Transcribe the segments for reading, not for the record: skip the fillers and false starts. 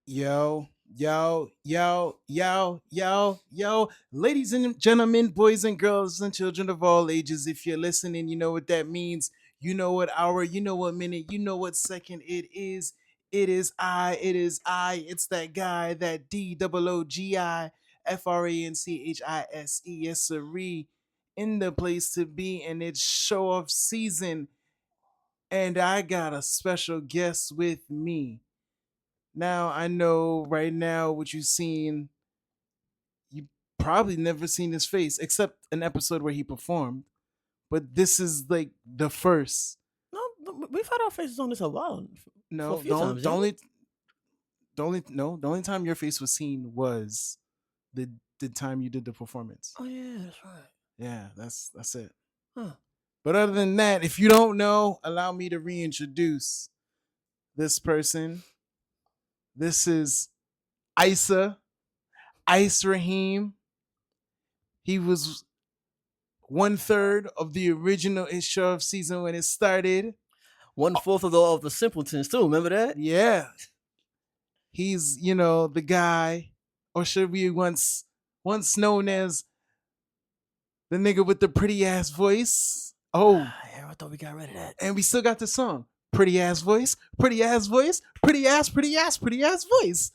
Yo, yo, yo, yo, yo, yo. Ladies and gentlemen, boys and girls, and children of all ages, if you're listening, you know what that means. You know what hour, you know what minute, you know what second it is. It is I. It's that guy, that DOOGIFRANCHISE. Yes, sirree. In the place to be, and it's show off season. And I got a special guest with me. Now I know right now what you've seen, you probably never seen his face except an episode where he performed. But this is like the first. No, we've had our faces on this a while. For a No, few times, yeah. the only time your face was seen was the time you did the performance. Oh yeah, that's right. Yeah, that's it. Huh. But other than that, if you don't know, allow me to reintroduce this person. This is Isa Ice Raheem. He was 1/3 of the original issue of season when it started. 1/4 of the Simpletons too. Remember that? Yeah. He's, the guy, or should we once known as the nigga with the pretty ass voice. Oh, Yeah, I thought we got rid of that. and we still got the song. Pretty ass voice, pretty ass voice, pretty ass, pretty ass, pretty ass voice.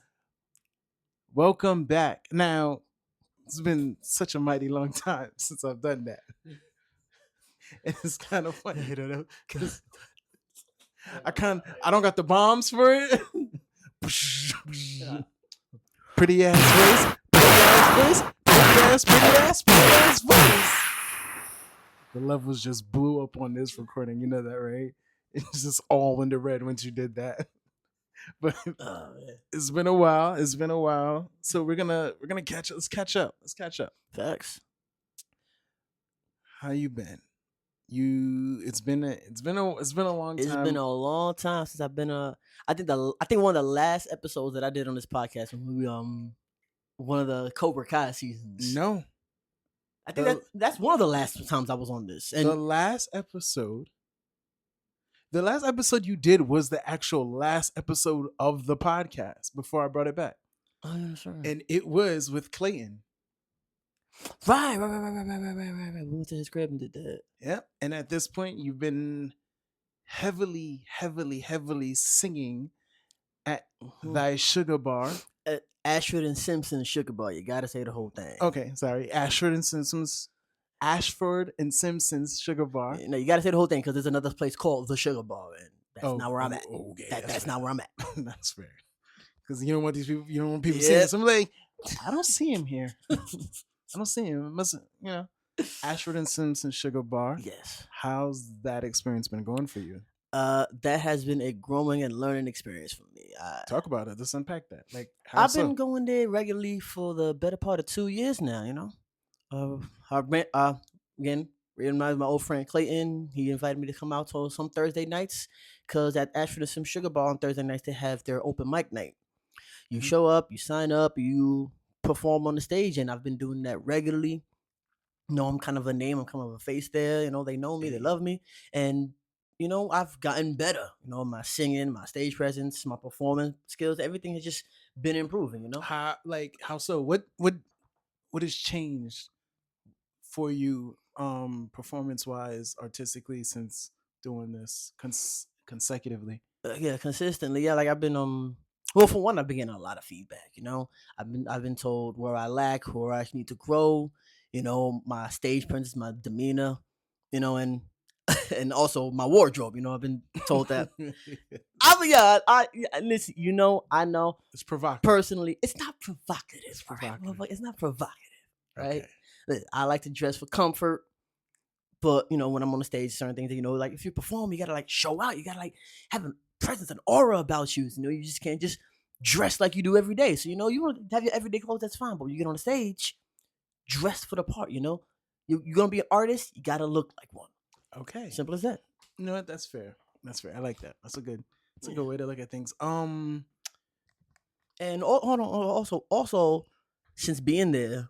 Welcome back. Now, it's been such a mighty long time since I've done that. And it's kind of funny, because I don't got the bombs for it. Pretty ass voice, pretty ass voice. The levels just blew up on this recording. You know that, right? It's just all in the red once you did that. But it's been a while. So we're gonna catch up. Let's catch up. Facts. How you been? It's been a long time. It's been a long time since I've been I think one of the last episodes that I did on this podcast when we one of the Cobra Kai seasons. No. I think that's one of the last times I was on this. And the last episode you did was the actual last episode of the podcast before I brought it back. Oh, yeah, sure. And it was with Clayton. Right. We went to his crib and did that. Yep. And at this point, you've been heavily singing at thy sugar bar. At Ashford and Simpson Sugar Bar. You gotta say the whole thing. Okay, sorry. Ashford and Simpson's Sugar Bar. No, you gotta say the whole thing because there's another place called the Sugar Bar, and that's not where I'm at. Okay, that's not where I'm at. That's fair. Because you don't want these people. You don't want people seeing this. I'm like, I don't see him here. I don't see him. It mustn't, Ashford and Simpson Sugar Bar. Yes. How's that experience been going for you? That has been a growing and learning experience for me. Talk about it. Let's unpack that. Like, I've been going there regularly for the better part of 2 years now. Again, my old friend Clayton. He invited me to come out to some Thursday nights because at Ashford and Simpson Sugar Bar on Thursday nights they have their open mic night. You show up, you sign up, you perform on the stage, and I've been doing that regularly. I'm kind of a name, I'm kind of a face there. They know me, they love me, and I've gotten better. My singing, my stage presence, my performance skills, everything has just been improving. How so? What has changed for you, performance wise, artistically, since doing this consecutively? Yeah, consistently. Yeah, like I've been well, for one, I've been getting a lot of feedback. I've been told where I lack, where I need to grow. My stage presence, my demeanor. And also my wardrobe. I've been told that. Listen. I know it's provocative. Personally, it's not provocative. It's not provocative, right? Okay. I like to dress for comfort, but when I'm on the stage, certain things, like if you perform, you gotta like show out. You gotta like have a presence, an aura about you. You just can't just dress like you do every day. So you want to have your everyday clothes, that's fine. But when you get on the stage, dress for the part. You're gonna be an artist. You gotta look like one. Okay. Simple as that. You know what? That's fair. I like that. That's a good way to look at things. And hold on. Also, since being there,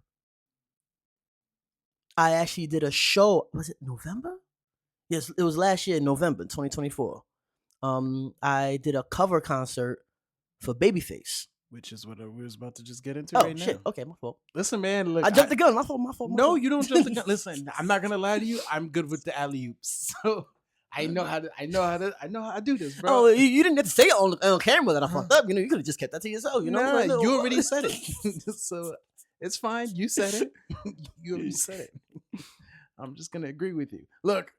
I actually did a show. Was it November? Yes, it was last year, November 2024. I did a cover concert for Babyface. which is what we was about to just get into Oh right shit. now. Okay, my fault. Listen, man, look, I jumped the gun. My fault. My fault. My no, fault. you don't jump the gun. Listen, I'm not gonna lie to you. I'm good with the alley oops, so I know how to do this, bro. Oh, you didn't get to say it on camera that I fucked up. You know, you could have just kept that to yourself. You know, Nah, like, little- you already said it, so it's fine. You said it. You already said it. I'm just gonna agree with you. Look,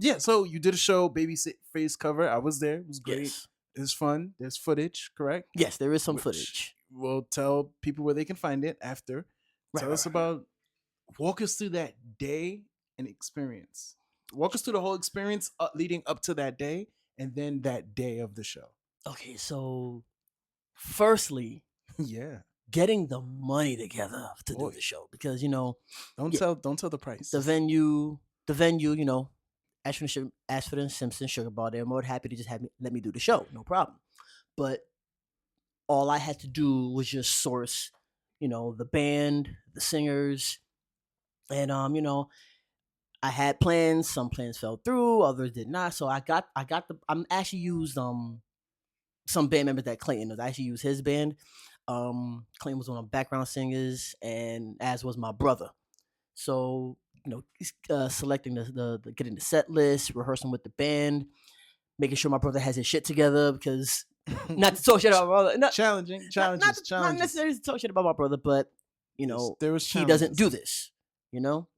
yeah. So you did a show, baby face cover. I was there. It was great. Yes. It was fun. There's footage, correct? Yes, there is some Which footage. we'll tell people where they can find it after. Right, Tell right, us right. about. Walk us through that day and experience. Walk us through the whole experience leading up to that day, and then that day of the show. Okay, so firstly, Yeah. getting the money together to Boy. do the show because you know Don't Yeah. tell the price. the venue, you know, Ashford and Simpson Sugar Bar. They're more than happy to just let me do the show, no problem. But all I had to do was just source, you know, the band, the singers, and you know, I had plans. Some plans fell through, others did not. So I'm actually used some band members that Clayton knows. I actually used his band. Clayton was one of the background singers, and as was my brother. So you know, selecting the getting the set list, rehearsing with the band, making sure my brother has his shit together because not to talk shit about my brother. Challenging. Not necessarily to talk shit about my brother, but you know, There was he doesn't do challenges. this. You know,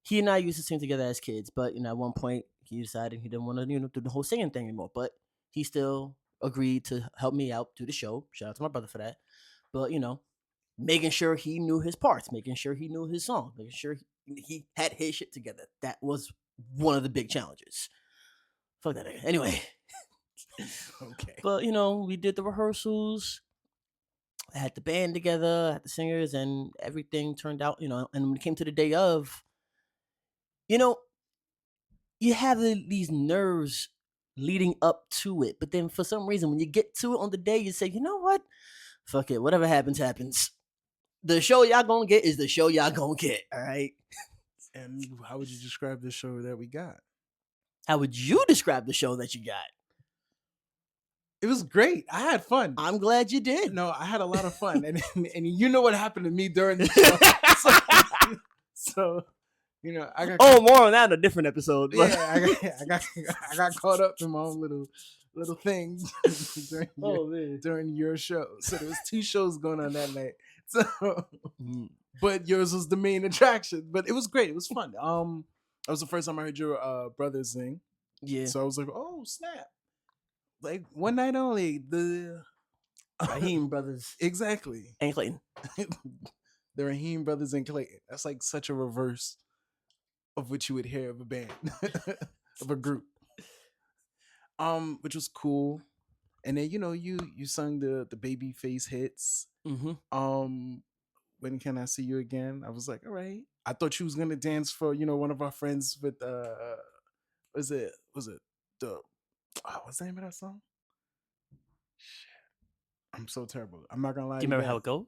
he and I used to sing together as kids, but you know, at one point he decided he didn't want to, you know, do the whole singing thing anymore. But he still agreed to help me out do the show. Shout out to my brother for that. But you know, making sure he knew his parts, making sure he knew his song, making sure he had his shit together. That was one of the big challenges. Fuck that nigga. Anyway, Okay. but you know, we did the rehearsals. I had the band together, I had the singers, and everything turned out, you know. And when it came to the day of, you know, you have these nerves leading up to it, but then for some reason, when you get to it on the day, you say, you know what? Fuck it, whatever happens, happens. The show y'all gonna get is the show y'all gonna get. All right. And how would you describe the show that we got? How would you describe the show that you got? It was great. I had fun. I'm glad you did. No, I had a lot of fun, and you know what happened to me during the show. So you know, I got Oh, more on that in a different episode. But... yeah, I got caught up in my own little things during your show. So there was 2 shows going on that night. So, but yours was the main attraction. But it was great. It was fun. That was the first time I heard your brother sing. Yeah. So I was like, oh snap! Like one night only. The Raheem brothers exactly. and Clayton. The Raheem brothers and Clayton. That's like such a reverse of what you would hear of a band, of a group. Which was cool. And then you know you sung the baby face hits. Mm-hmm. When can I see you again? I was like, all right. I thought you was gonna dance for one of our friends with was it the what's the name of that song? Shit. I'm so terrible. I'm not gonna lie. Do you to remember guys. how it goes?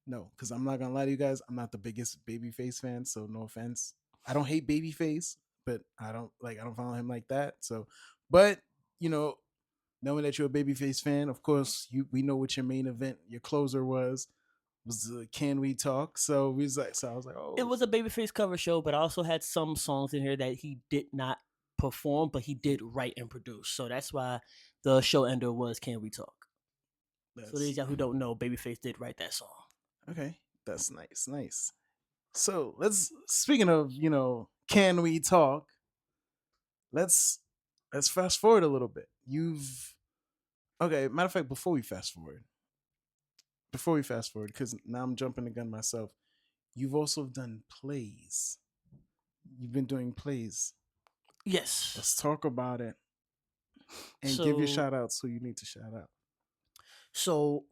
No, because I'm not gonna lie to you guys. I'm not the biggest Babyface fan, so no offense. I don't hate Babyface, but I don't follow him like that. So, but you know, knowing that you're a Babyface fan, of course, we know what your main event, your closer was Can We Talk? So we was like, so I was like, oh, It was a Babyface cover show, but I also had some songs in here that he did not perform, but he did write and produce. So that's why the show ender was Can We Talk? So these y'all who don't know, Babyface did write that song. Okay, that's nice. So speaking of Can We Talk? Let's fast forward a little bit. Okay, matter of fact, before we fast forward, because now I'm jumping the gun myself. You've also done plays. You've been doing plays. Yes. Let's talk about it and give your shout outs who you need to shout out. So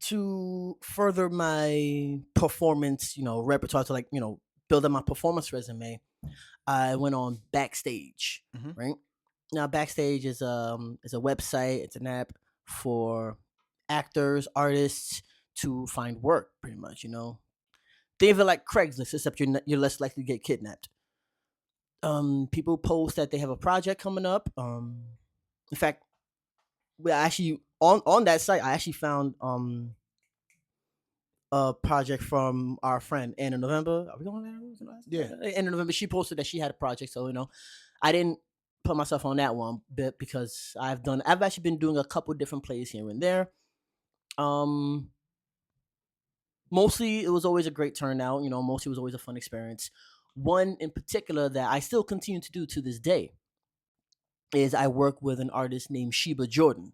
to further my performance, repertoire, to build up my performance resume, I went on Backstage. Right now, Backstage is a website. It's an app for actors, artists to find work. Pretty much, think of it like Craigslist, except you're less likely to get kidnapped. People post that they have a project coming up. In fact, we actually on that site, I actually found a project from our friend Anna November. Are we going there? Yeah. Anna November. She posted that she had a project, so I didn't put myself on that one bit because I've actually been doing a couple different plays here and there. Um, Mostly it was always a great turnout. Mostly it was always a fun experience. One in particular that I still continue to do to this day is I work with an artist named Sheba Jordan.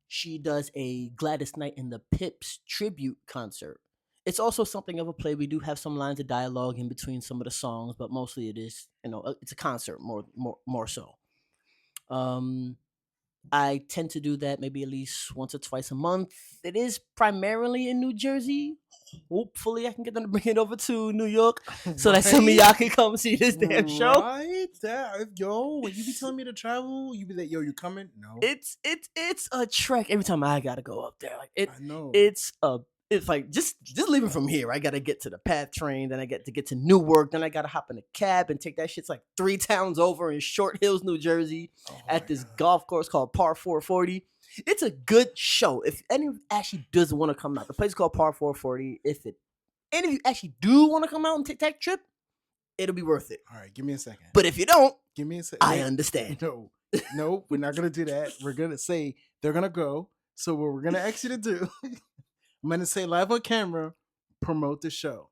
She does a Gladys Knight and the Pips tribute concert. It's also something of a play. We do have some lines of dialogue in between some of the songs, but mostly it is, it's a concert more so. I tend to do that maybe at least once or twice a month. It is primarily in New Jersey. Hopefully, I can get them to bring it over to New York so that some of y'all can come see this damn show. Right? Yo, when you be telling me to travel, you be like, yo, you coming? No. It's a trek every time I gotta go up there. Like I know. It's like just leaving from here. I gotta get to the PATH train, then I get to Newark, then I gotta hop in a cab and take that shit's like 3 towns over in Short Hills, New Jersey, at this golf course called Par 440. It's a good show. If anyone actually does want to come out, the place is called Par 440. Any of you actually do want to come out and take that trip, it'll be worth it. All right, give me a second. But if you don't, give me a second. I understand. No, we're not gonna do that. We're gonna say they're gonna go. So what we're gonna ask you to do, I'm gonna say live on camera, promote the show,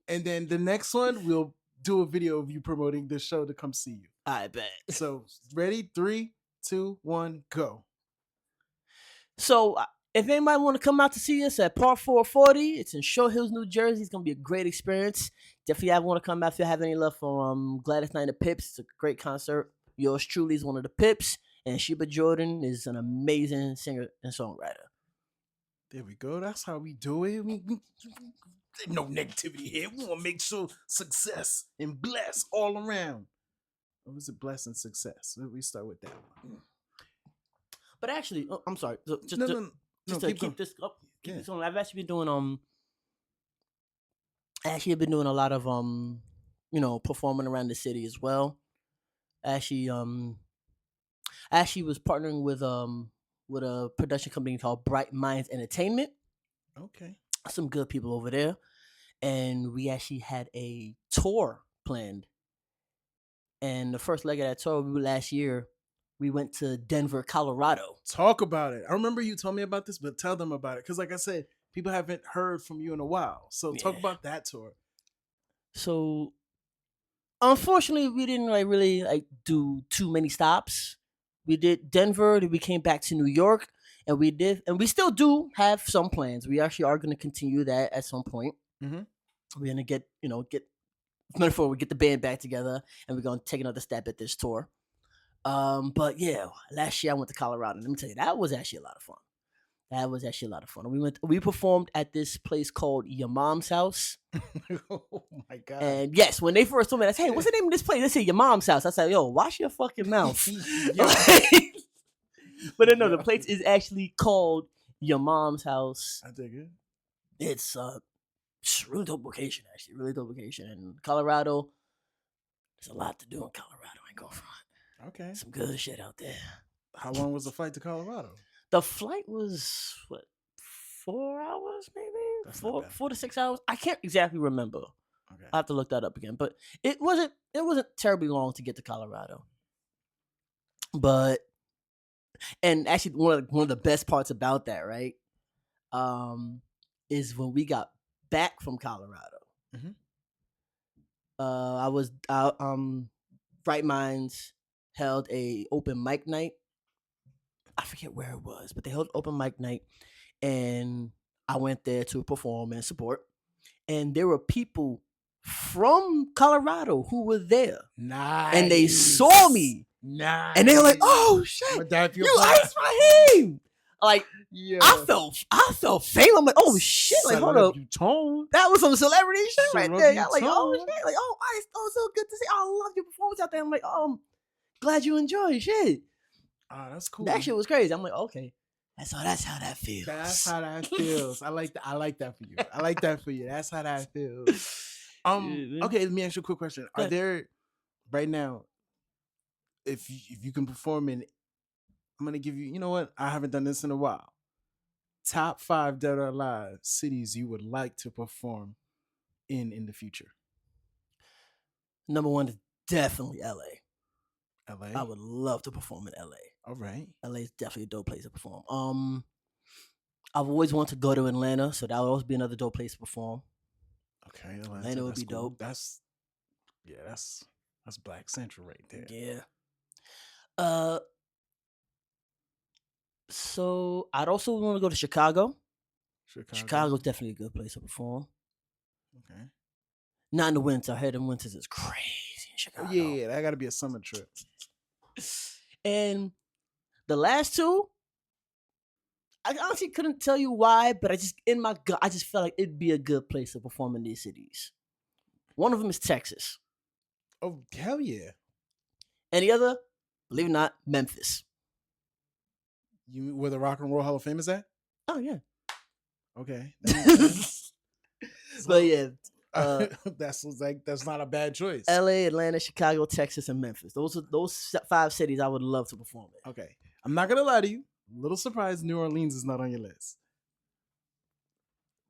and then the next one we'll do a video of you promoting the show to come see you. I bet. So ready? 3, 2, 1, go. So if anybody want to come out to see us at Park 440, it's in Short Hills, New Jersey. It's going to be a great experience. Definitely want to come out if you have any love for Gladys Knight and the Pips. It's a great concert. Yours truly is one of the Pips. And Sheba Jordan is an amazing singer and songwriter. There we go. That's how we do it. No negativity here. We want to make sure success and bless all around. What was it? Bless and success. We start with that one. But actually, I'm sorry. Just to keep this up, this on. I've actually been doing I've been doing a lot of performing around the city as well. I actually was partnering with a production company called Bright Minds Entertainment. Okay. Some good people over there, and we actually had a tour planned. And the first leg of that tour last year, we went to Denver, Colorado. Talk about it. I remember you told me about this, but tell them about it. Because like I said, people haven't heard from you in a while. So talk about that tour. So unfortunately, we didn't really do too many stops. We did Denver, then we came back to New York, and we still do have some plans. We actually are going to continue that at some point. Mm-hmm. We're going to before we get the band back together, and we're going to take another step at this tour. But yeah, last year I went to Colorado. Let me tell you, that was actually a lot of fun. We performed at this place called Your Mom's House. Oh my God. And yes, when they first told me, I said, hey, what's the name of this place? They said Your Mom's House. I said, yo, wash your fucking mouth. But no, the place is actually called Your Mom's House. I dig it. It's really dope location, actually. Really dope location. And Colorado, there's a lot to do in Colorado. I ain't going front. Okay. Some good shit out there. How long was the flight to Colorado? The flight was 4 hours, maybe? 4 to 6 hours. I can't exactly remember. Okay. I have to look that up again. But it wasn't terribly long to get to Colorado. But and actually one of the best parts about that, right? Is when we got back from Colorado. Mm-hmm. I was Bright Minds held a open mic night. I forget where it was, but they held open mic night, and I went there to perform and support. And there were people from Colorado who were there. Nice. And they saw me. Nice. And they were like, "Oh shit, you Ice Raheem!" Like, yeah. I felt fame. I'm like, "Oh shit!" Like, hold up, that was some celebrity shit right there. I'm like, "Oh shit!" Like, "Oh, Ice, oh, so good to see. Oh, I love your performance out there." I'm like, glad you enjoy shit. Oh, that's cool. That shit was crazy. I'm like, okay, that's how that feels. That's how that feels. I like that for you. I like that for you. That's how that feels. Okay, let me ask you a quick question. Are there right now, if you can perform in I'm gonna give you. You know what? I haven't done this in a while. Top 5 dead or alive cities you would like to perform in the future. Number one is definitely LA. I L.A. would love to perform in LA. All right. LA is definitely a dope place to perform. I've always wanted to go to Atlanta, so that would also be another dope place to perform. Okay, Atlanta Atlanta. would That's be cool. dope. That's Black Central right there. Yeah. Uh, so I'd also want to go to Chicago. Chicago. Chicago's definitely a good place to perform. Okay. Not in the winter. I heard in winters is crazy in Oh Chicago. yeah, that got to be a summer trip. And the last two, I honestly couldn't tell you why, but I just in my gut, I just felt like it'd be a good place to perform in these cities. One of them is Texas, Oh hell yeah! and the other, believe it or not, Memphis. You where the Rock and Roll Hall of Fame is at? Oh yeah, Okay, that makes sense. but yeah, that's not a bad choice. L.A., Atlanta, Chicago, Texas, and Memphis. Those are those 5 cities I would love to perform in. Okay, I'm not gonna lie to you. A little surprised New Orleans is not on your list,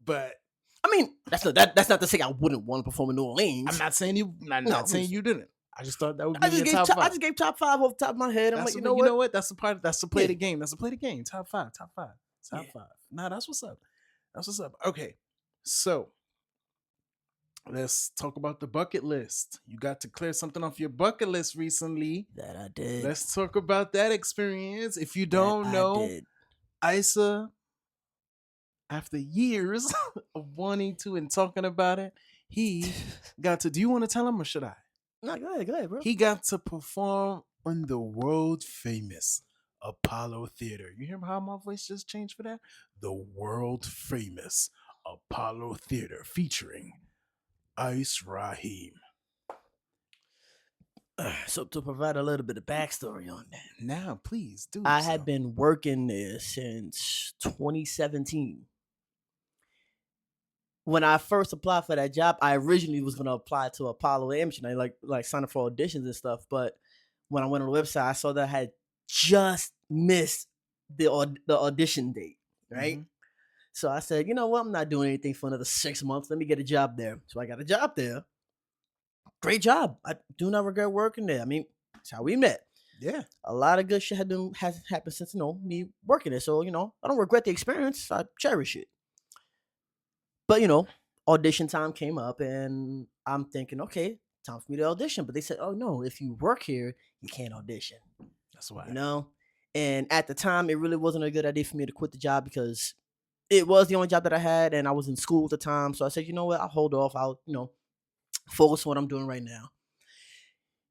but I mean, that's not to say I wouldn't want to perform in New Orleans. I'm not saying you. I'm not saying you didn't. I just thought that would be your top 5. I just gave top 5 off the top of my head. I'm That's like, you know what? what? That's the part. That's to play Yeah. the game. That's to play the game. Top 5. Top 5. Top Yeah. 5. Nah, that's what's up. That's what's up. Okay, so let's talk about the bucket list. You got to clear something off your bucket list recently. That I did. Let's talk about that experience. If you don't I know, did. Isa, after years of wanting to and talking about it, he got to. Do you want to tell him or should I? No, go ahead, bro. He got to perform on the world famous Apollo Theater. You hear how my voice just changed for that? The world famous Apollo Theater featuring Ice Raheem. So to provide a little bit of backstory on that, Now, please do. I had been working there since 2017. When I first applied for that job, I originally was going to apply to Apollo Amateur Night, like sign up for auditions and stuff. But when I went on the website, I saw that I had just missed the audition date, right? Mm-hmm. So I said, you know what? I'm not doing anything for another 6 months. Let me get a job there. So I got a job there. Great job. I do not regret working there. I mean, that's how we met. Yeah. A lot of good shit has happened since, me working there. So, I don't regret the experience. I cherish it. But, audition time came up and I'm thinking, okay, time for me to audition. But they said, oh, no, if you work here, you can't audition. That's why. And at the time, it really wasn't a good idea for me to quit the job because it was the only job that I had and I was in school at the time. So I said, you know what, I'll hold off. I'll, focus on what I'm doing right now.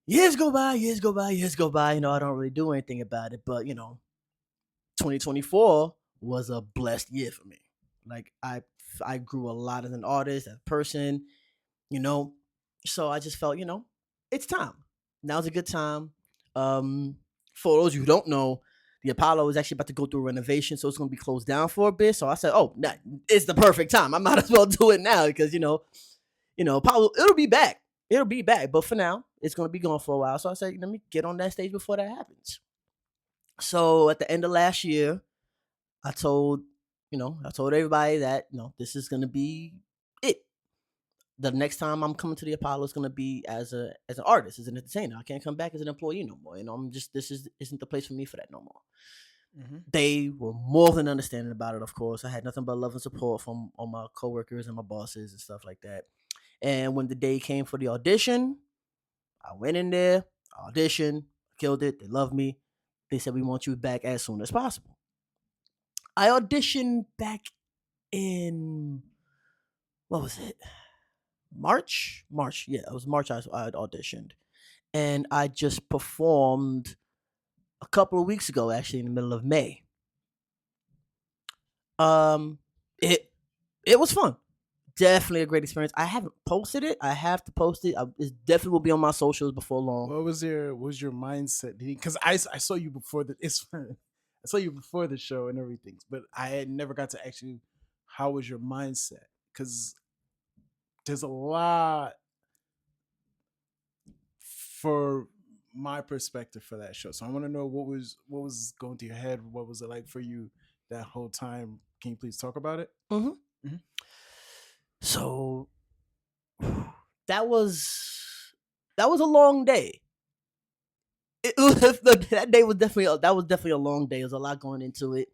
Years go by. I don't really do anything about it. But, 2024 was a blessed year for me. Like, I grew a lot as an artist, as a person, So I just felt, it's time. Now's a good time. For those who don't know, the Apollo is actually about to go through a renovation, so it's going to be closed down for a bit. So I said, oh, it's the perfect time. I might as well do it now because, Apollo, it'll be back. But for now, it's going to be gone for a while. So I said, let me get on that stage before that happens. So at the end of last year, I told everybody that, this is going to be it. The next time I'm coming to the Apollo is going to be as an artist, as an entertainer. I can't come back as an employee no more. This isn't the place for me for that no more. Mm-hmm. They were more than understanding about it, of course. I had nothing but love and support from all my coworkers and my bosses and stuff like that. And when the day came for the audition, I went in there, auditioned, killed it. They loved me. They said, we want you back as soon as possible. I auditioned back in, what was it? March. Yeah, it was March I auditioned. And I just performed a couple of weeks ago, actually, in the middle of May. It was fun. Definitely a great experience. I haven't posted it. I have to post it. It definitely will be on my socials before long. What was your mindset? Because I saw you before I saw you before the show and everything, but I had never got to ask you how was your mindset? Because there's a lot for my perspective for that show. So I want to know what was going through your head. What was it like for you that whole time? Can you please talk about it? Mm-hmm. Mhm. So that was a long day. That day was definitely a long day. There's a lot going into it.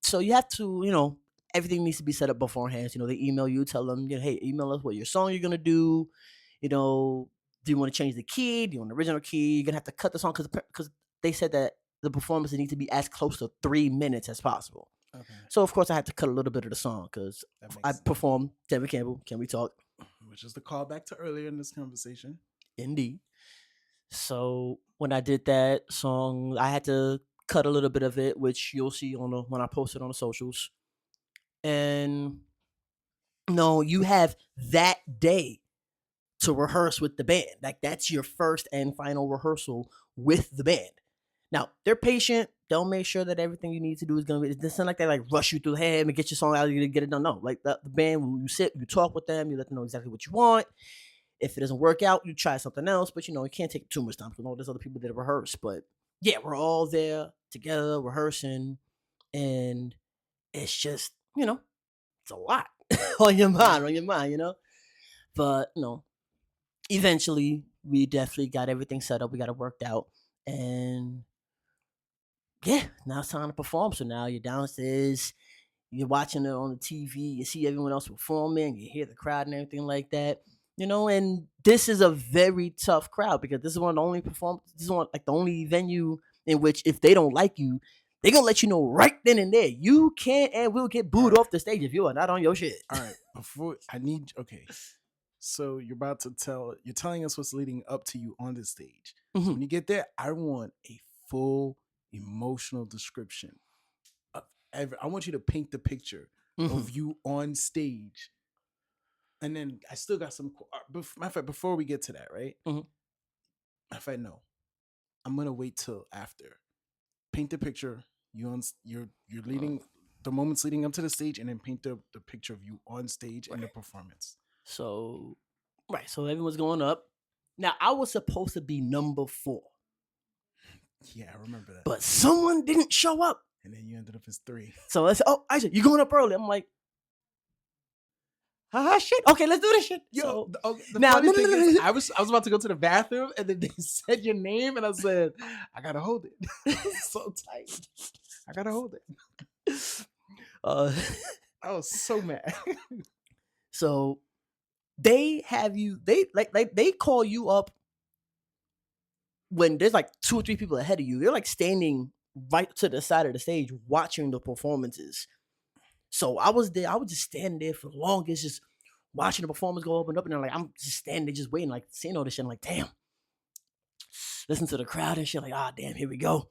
So you have to, everything needs to be set up beforehand. They email you, tell them, hey, email us what your song you're gonna do. Do you want to change the key? Do you want the original key? You're gonna have to cut the song because they said that the performances need to be as close to 3 minutes as possible. Okay, So of course I had to cut a little bit of the song because that I makes performed Tevin Campbell. Can we talk? which is the callback to earlier in this conversation. Indeed. So when I did that song, I had to cut a little bit of it, which you'll see when I post it on the socials. And no, you have that day to rehearse with the band. Like that's your first and final rehearsal with the band. Now they're patient. They'll make sure that everything you need to do is gonna be. It's not like they like rush you through the head and get your song out and get it done. No, like the band, you sit, you talk with them, you let them know exactly what you want. If it doesn't work out, you try something else. But it can't take too much time because there's other people that rehearse. But yeah, we're all there together rehearsing, and it's just it's a lot on your mind, But eventually we definitely got everything set up. We got it worked out, and yeah, now it's time to perform. So now you're downstairs, you're watching it on the TV, you see everyone else performing, you hear the crowd and everything like that. And this is a very tough crowd because this is one of the only this is one like the only venue in which if they don't like you, they're gonna let you know right then and there. You can't and will get booed off the stage if you are not on your shit. All right, okay. So you're telling us what's leading up to you on the stage. So when you get there, I want a full emotional description of I want you to paint the picture of you on stage. And then I still got some. Matter of fact, before we get to that, right? Matter of fact, no, I'm gonna wait till after. Paint the picture. You're leading the moments leading up to the stage, and then paint the picture of you on stage and the performance. So, right. So everyone's going up. Now I was supposed to be number 4. Yeah, I remember that. But someone didn't show up. And then you ended up as 3. So I said, "Oh, Isaac, you're going up early." I'm like, shit. Okay, let's do this shit. Yo, so, the funny thing is, I was about to go to the bathroom, and then they said your name, and I said, "I gotta hold it." So tight. I gotta hold it. I was so mad. So they have you. They call you up when there's like 2 or 3 people ahead of you. They're like standing right to the side of the stage watching the performances. So I was there. I was just standing there for the longest, just watching the performance go up and up. And I'm just standing there, just waiting, like seeing all this shit. I'm like, damn. Listen to the crowd and shit. Like, damn, here we go.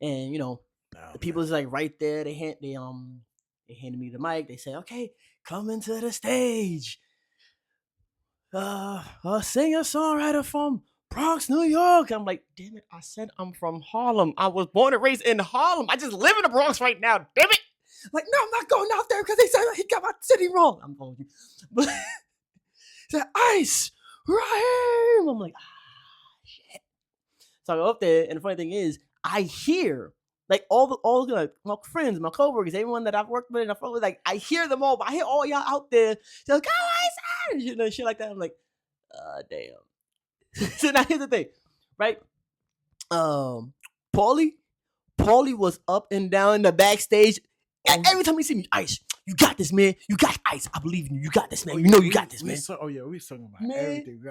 And the people is like right there. They handed me the mic. They say, okay, come into the stage. A singer songwriter from Bronx, New York. I'm like, damn it! I said I'm from Harlem. I was born and raised in Harlem. I just live in the Bronx right now. Damn it! Like, no, I'm not going out there because they said he got my city wrong. I'm going you, but said Ice Raheem. I'm like, shit. So I go up there, and the funny thing is, I hear like all the my friends, my coworkers, everyone that I've worked with and I felt like I hear them all, but I hear all y'all out there. They're like, go Ice, shit like that. I'm like, damn. So now here's the thing, right? Paulie was up and down the backstage. Every time he see me, Ice, you got this, man. You got Ice. I believe in you. You got this, man. You know you got this, man. We talking about Man. everything.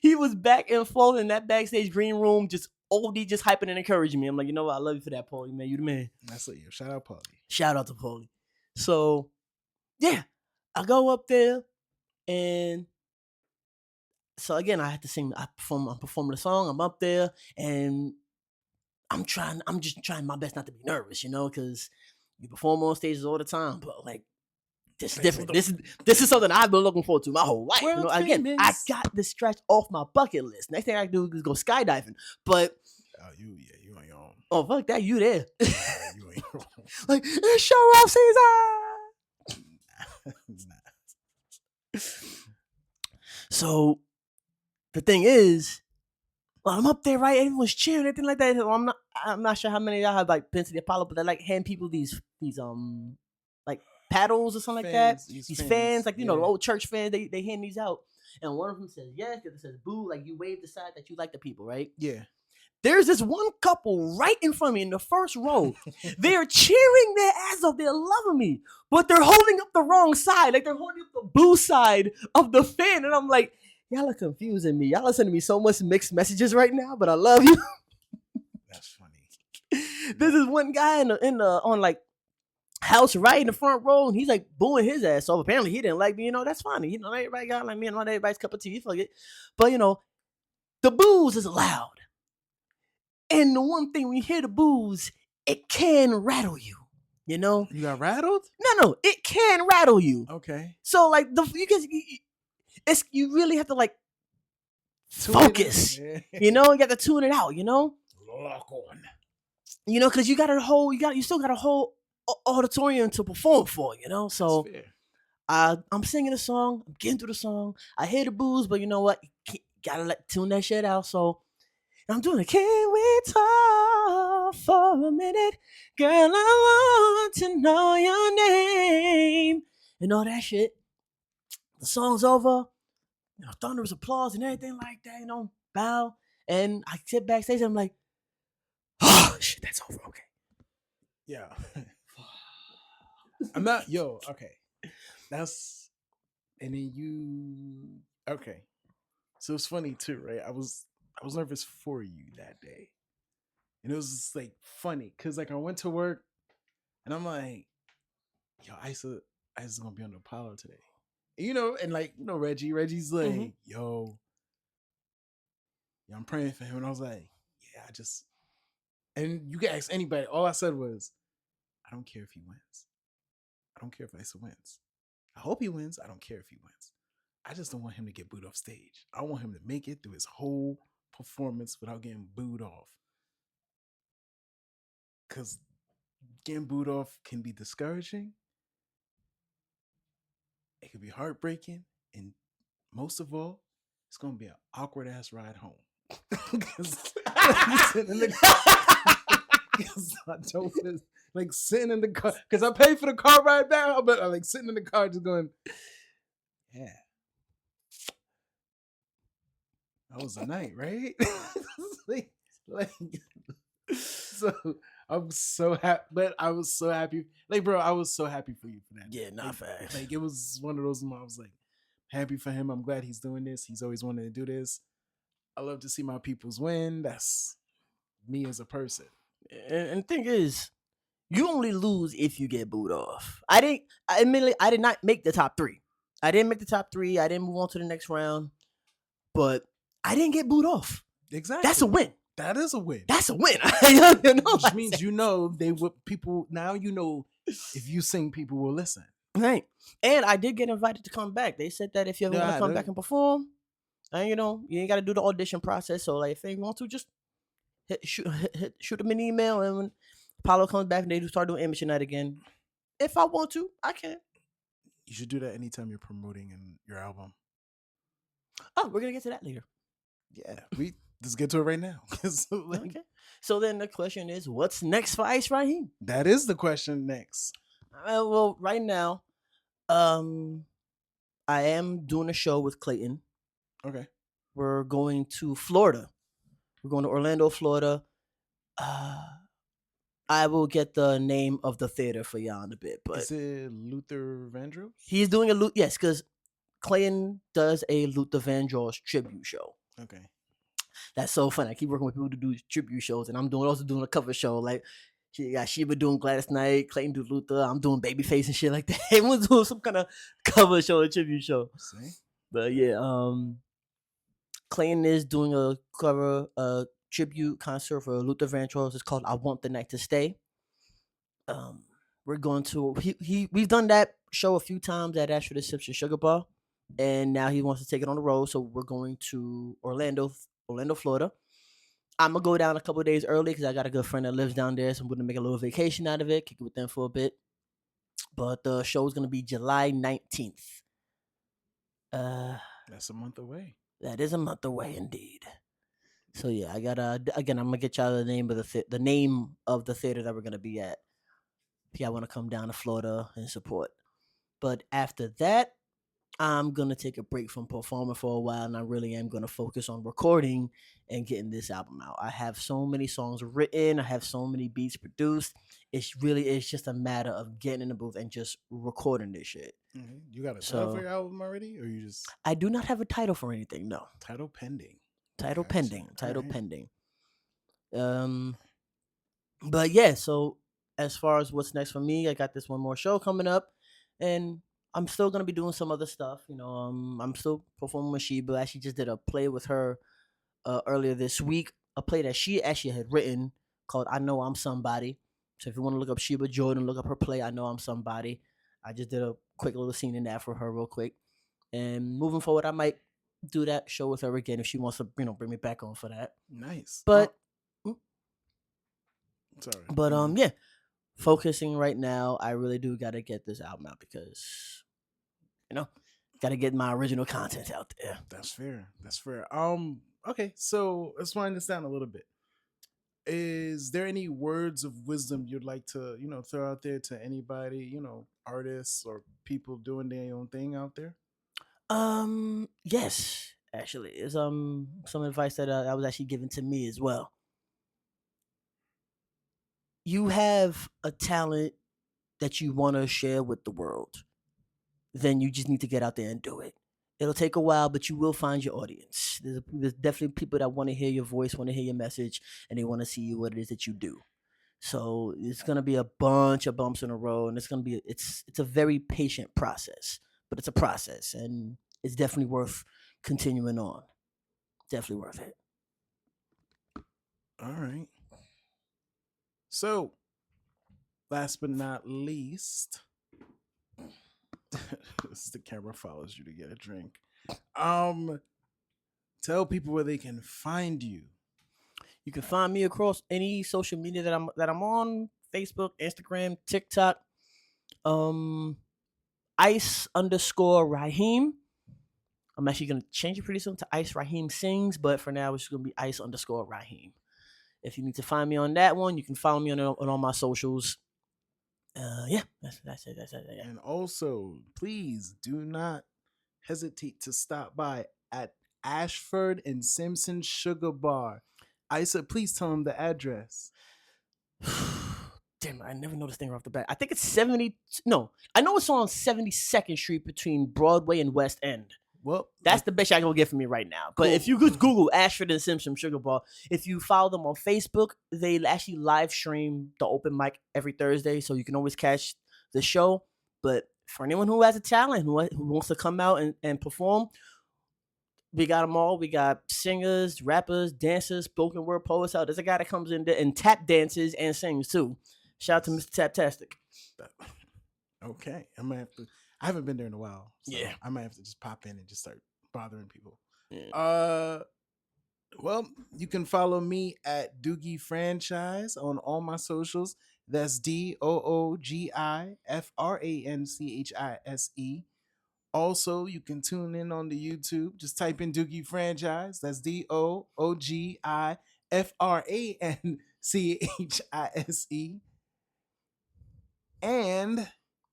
He was back and forth in that backstage green room, just hyping and encouraging me. I'm like, you know what? I love you for that, Paulie, man. You the man. That's it. Shout out, Paulie. Shout out to Paulie. So, yeah, I go up there, and so again, I had to sing. I'm performing the song. I'm up there, and I'm just trying my best not to be nervous, because you perform on stages all the time, but like this is different. This is something I've been looking forward to my whole life. Again, I got this stretch off my bucket list. Next thing I can do is go skydiving. But you on your own. Oh, fuck that, you there? You on your own. Like, it's show off season. So the thing is, well, I'm up there, right? Everyone's cheering, anything like that. I'm not sure how many of y'all have like been to the Apollo, but they like hand people these like paddles or something like that. Fans, these These fans, fans, like the yeah. old church fans, they hand these out, and one of them says yes, the other says boo. Like you wave the side that you like the people, right? Yeah. There's this one couple right in front of me in the first row. They're cheering their ass off. They're loving me, but they're holding up the wrong side. Like they're holding up the boo side of the fan, and I'm like, y'all are confusing me. Y'all are sending me so much mixed messages right now, but I love you. That's funny. This is one guy on like house right in the front row, and he's like booing his ass off. Apparently, he didn't like me. That's funny. Everybody got like me and not everybody's cup of tea. Fuck it. But the booze is loud. And the one thing when you hear the booze, it can rattle you. You got rattled? No, it can rattle you. Okay. So like you really have to like focus. You got to tune it out. Lock on. Because you still got a whole auditorium to perform for. So I'm singing a song, I'm getting through the song. I hear the booze, but you know what? You gotta tune that shit out. So I'm doing it. Can we talk for a minute? Girl, I want to know your name. And all that shit. The song's over. Thunderous applause and everything like that, bow. And I sit backstage and I'm like, oh, shit, that's over. Okay. Yeah. I'm not, okay. That's, and then okay. So it's funny too, right? I was nervous for you that day. And it was just like funny because like I went to work and I'm like, Isa is gonna be on the Apollo today. And like, Reggie's like, yo, I'm praying for him. And I was like, yeah, and you can ask anybody. All I said was, I don't care if he wins. I don't care if Isa wins. I hope he wins. I don't care if he wins. I just don't want him to get booed off stage. I want him to make it through his whole performance without getting booed off. Because getting booed off can be discouraging. It can be heartbreaking. And most of all, it's going to be an awkward ass ride home. Because I don't like sitting in the car. Because I paid for the car ride now, but I like sitting in the car just going, yeah. That was a night, right? So I'm so happy, but I was so happy. Like, bro, I was so happy for you for that. Yeah, not fast. Like, it was one of those moments I was like, happy for him. I'm glad he's doing this. He's always wanted to do this. I love to see my peoples win. That's me as a person. And the thing is, you only lose if you get booed off. Admittedly, I did not make the top 3. I didn't make the top 3. I didn't move on to the next round. But I didn't get booed off. Exactly. That's a win. That is a win. That's a win. Which means they would people now if you sing, people will listen. Right. And I did get invited to come back. They said that if you ever want to come back and perform, and you ain't got to do the audition process. So like if you want to, just shoot them an email, and when Apollo comes back and they do start doing Image Night again, if I want to, I can. You should do that anytime you're promoting your album. Oh, we're gonna get to that later. Yeah, let's get to it right now. Okay. So then the question is, what's next for Ice Raheem? That is the question next. Well, right now, I am doing a show with Clayton. Okay. We're going to Florida. We're going to Orlando, Florida. I will get the name of the theater for y'all in a bit. But is it Luther Vandross? He's doing yes, because Clayton does a Luther Vandross tribute show. Okay. That's so fun. I keep working with people to do tribute shows, and I'm also doing a cover show. Like, Sheba doing Gladys Knight, Clayton do Luther. I'm doing Babyface and shit like that. Everyone's doing some kind of cover show, a tribute show. See? But yeah, Clayton is doing a cover tribute concert for Luther Vandross. It's called "I Want the Night to Stay." We're going to we've done that show a few times at Ashford Simpson Sugar Bar, and now he wants to take it on the road. So we're going to Orlando, Florida. I'm gonna go down a couple of days early because I got a good friend that lives down there, so I'm gonna make a little vacation out of it, kick it with them for a bit. But the show is gonna be July 19th. That's a month away. That is a month away, indeed. So yeah, I gotta again. I'm gonna get y'all the name of the name of the theater that we're gonna be at. If y'all want to come down to Florida and support. But after that, I'm gonna take a break from performing for a while, and I really am gonna focus on recording and getting this album out. I have so many songs written, I have so many beats produced. It's just a matter of getting in the booth and just recording this shit. You got a title for So your album already, or you just I do not have a title for anything. No, title pending? title Gotcha. pending. All Title right. pending. Um, but yeah. So as far as what's next for me, I got this one more show coming up, and I'm still gonna be doing some other stuff. I'm still performing with Sheba. I actually just did a play with her earlier this week, a play that she actually had written called "I Know I'm Somebody." So if you want to look up Sheba Jordan, look up her play "I Know I'm Somebody." I just did a quick little scene in that for her, real quick. And moving forward, I might do that show with her again if she wants to, bring me back on for that. Nice. But, Sorry. yeah, focusing right now. I really do got to get this album out because, got to get my original content out there. That's fair. That's fair. Okay, so let's wind this down a little bit. Is there any words of wisdom you'd like to, throw out there to anybody, artists or people doing their own thing out there? Yes, actually, is some advice that was actually given to me as well. You have a talent that you want to share with the world, then you just need to get out there and do it. It'll take a while, but you will find your audience. There's definitely people that want to hear your voice, want to hear your message, and they want to see what it is that you do. So it's gonna be a bunch of bumps in the road, and it's a very patient process, but it's a process, and it's definitely worth continuing on. Definitely worth it. All right. So, last but not least, the camera follows you to get a drink. Um, Tell people where they can find you. You can find me across any social media that I'm on: Facebook, Instagram, TikTok. Um, Ice underscore Raheem. I'm actually gonna change it pretty soon to Ice Raheem Sings, but for now it's gonna be Ice underscore Raheem. If you need to find me on that one, you can follow me on all my socials. Yeah, that's it. That's it. Yeah. And also, please do not hesitate to stop by at Ashford and Simpson Sugar Bar. Isa, please tell them the address. Damn, I never know this thing right off the bat. I think it's 70. No, I know it's on 72nd Street between Broadway and West End. Well, That's the best y'all gonna get from me right now. But Cool. if you could Google Ashford and Simpson Sugar Bar, if you follow them on Facebook, they actually live stream the open mic every Thursday, so you can always catch the show. But for anyone who has a talent, who wants to come out and perform, we got them all. We got singers, rappers, dancers, spoken word poets out. There's a guy that comes in there and tap dances and sings too. Shout out to Mr. Taptastic. Okay, I might have to. I haven't been there in a while, so Yeah. I might have to just pop in and just start bothering people. Yeah. Well, you can follow me at DoogiFranchise on all my socials. That's DOOGIFRANCHISE. Also, you can tune in on the YouTube. Just type in Doogie Franchise. That's DOOGIFRANCHISE. And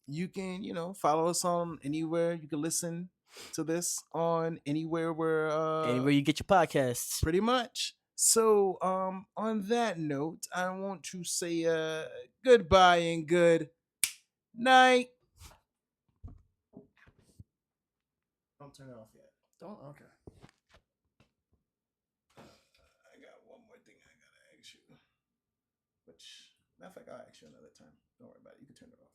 you can, follow us on anywhere. You can listen to this on anywhere where Anywhere you get your podcasts. pretty much. So, on that note, I want to say goodbye and good night. Don't turn it off yet. Don't? Okay. I got one more thing I gotta ask you. Which, matter of fact, I'll ask you another time. Don't worry about it. You can turn it off.